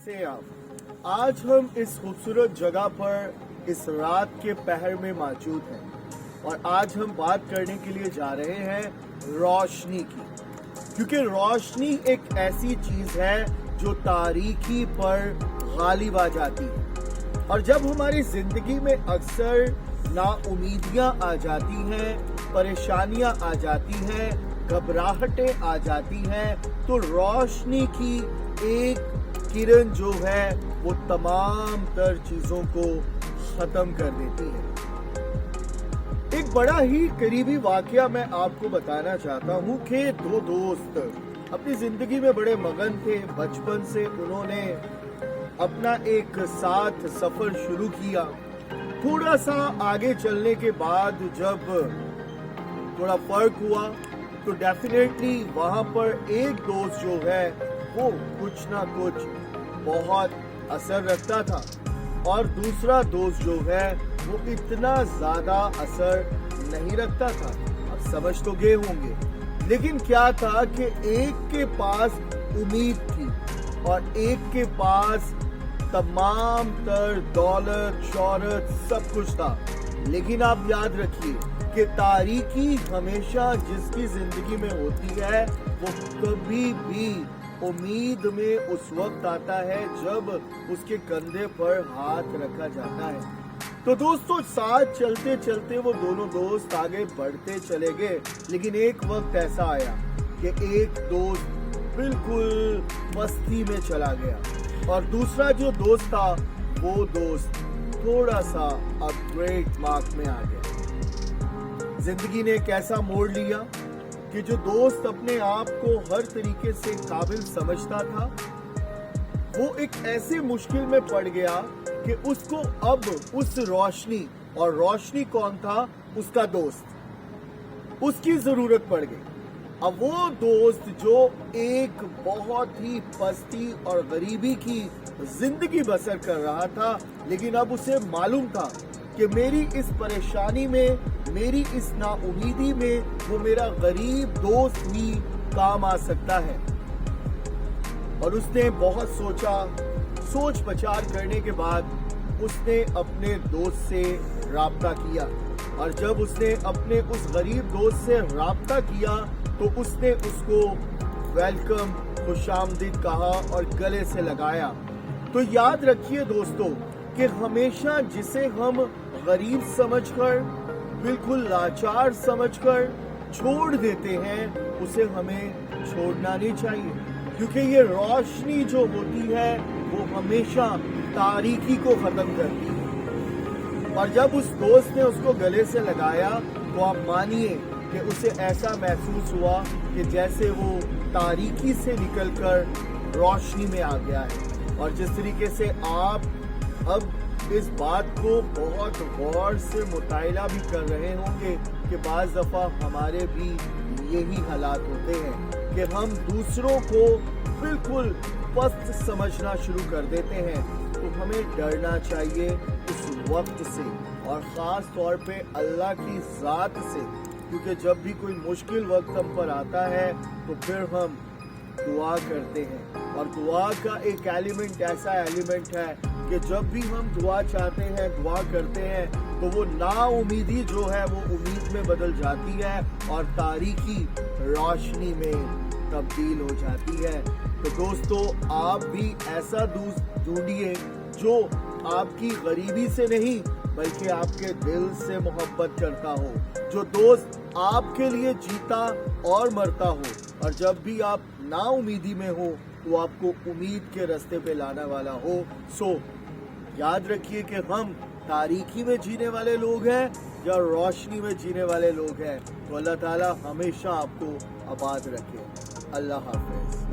से आप आज हम इस खूबसूरत जगह पर इस रात के पहर में मौजूद हैं और आज हम बात करने के लिए जा रहे हैं रोशनी की, क्योंकि रोशनी एक ऐसी चीज है जो तारीकी पर गालिब आ जाती है। और जब हमारी जिंदगी में अक्सर नाउमीदियां आ जाती हैं, परेशानियां आ जाती हैं, घबराहटें आ जाती हैं, तो रोशनी की एक किरण जो है वो तमाम तर चीजों को खत्म कर देती है। एक बड़ा ही करीबी वाकया मैं आपको बताना चाहता हूँ कि दो दोस्त अपनी जिंदगी में बड़े मगन थे। बचपन से उन्होंने अपना एक साथ सफर शुरू किया। थोड़ा सा आगे चलने के बाद जब थोड़ा फर्क हुआ तो डेफिनेटली वहां पर एक दोस्त जो है वो कुछ ना कुछ बहुत असर रखता था और दूसरा दोस्त जो है वो इतना ज्यादा असर नहीं रखता था। अब समझ तो गए होंगे, लेकिन क्या था कि एक के पास उम्मीद थी और एक के पास तमाम तर दौलत शौहरत सब कुछ था। लेकिन आप याद रखिए कि तारीकी हमेशा जिसकी जिंदगी में होती है वो कभी भी उम्मीद में उस वक्त आता है जब उसके कंधे पर हाथ रखा जाता है। तो दोस्तों, साथ चलते चलते वो दोनों दोस्त आगे बढ़ते चले गए, लेकिन एक वक्त ऐसा आया कि एक दोस्त बिल्कुल मस्ती में चला गया और दूसरा जो दोस्त था वो दोस्त थोड़ा सा अपग्रेड मार्क में आ गया। जिंदगी ने एक ऐसा मोड़ लिया कि जो दोस्त अपने आप को हर तरीके से काबिल समझता था वो एक ऐसे मुश्किल में पड़ गया कि उसको अब उस रोशनी, और रोशनी कौन था? उसका दोस्त, उसकी जरूरत पड़ गई। अब वो दोस्त जो एक बहुत ही पस्ती और गरीबी की जिंदगी बसर कर रहा था, लेकिन अब उसे मालूम था कि मेरी इस परेशानी में, मेरी इस नाउमीदी में वो मेरा गरीब दोस्त ही काम आ सकता है। और उसने बहुत सोचा, सोच विचार करने के बाद उसने अपने दोस्त से राब्ता किया। और जब उसने अपने उस गरीब दोस्त से राब्ता किया तो उसने उसको वेलकम, खुशामदीद कहा और गले से लगाया। तो याद रखिए दोस्तों कि हमेशा जिसे हम गरीब समझकर, बिल्कुल लाचार समझकर छोड़ देते हैं, उसे हमें छोड़ना नहीं चाहिए, क्योंकि ये रोशनी जो होती है वो हमेशा तारीकी को खत्म करती है। और जब उस दोस्त ने उसको गले से लगाया तो आप मानिए कि उसे ऐसा महसूस हुआ कि जैसे वो तारीकी से निकलकर रोशनी में आ गया है। और जिस तरीके से आप अब इस बात को बहुत गौर से मुतायला भी कर रहे होंगे कि बाज़ दफ़ा हमारे भी यही हालात होते हैं कि हम दूसरों को बिल्कुल पस्त समझना शुरू कर देते हैं। तो हमें डरना चाहिए उस वक्त से, और ख़ास तौर पे अल्लाह की ज़ात से, क्योंकि जब भी कोई मुश्किल वक्त हम पर आता है तो फिर हम दुआ करते हैं। और दुआ का एक एलिमेंट ऐसा एलिमेंट है कि जब भी हम दुआ चाहते हैं, दुआ करते हैं, तो वो नाउमीदी जो है वो उम्मीद में बदल जाती है और तारीकी रोशनी में तब्दील हो जाती है। तो दोस्तों, आप भी ऐसा दोस्त ढूंढिए जो आपकी गरीबी से नहीं बल्कि आपके दिल से मोहब्बत करता हो, जो दोस्त आपके लिए जीता और मरता हो, और जब भी आप नाउमीदी में हो तो आपको उम्मीद के रास्ते पे लाने वाला हो। सो याद रखिए कि हम तारीकी में जीने वाले लोग हैं या रोशनी में जीने वाले लोग हैं। तो अल्लाह ताला हमेशा आपको आबाद रखे। अल्लाह हाफिज।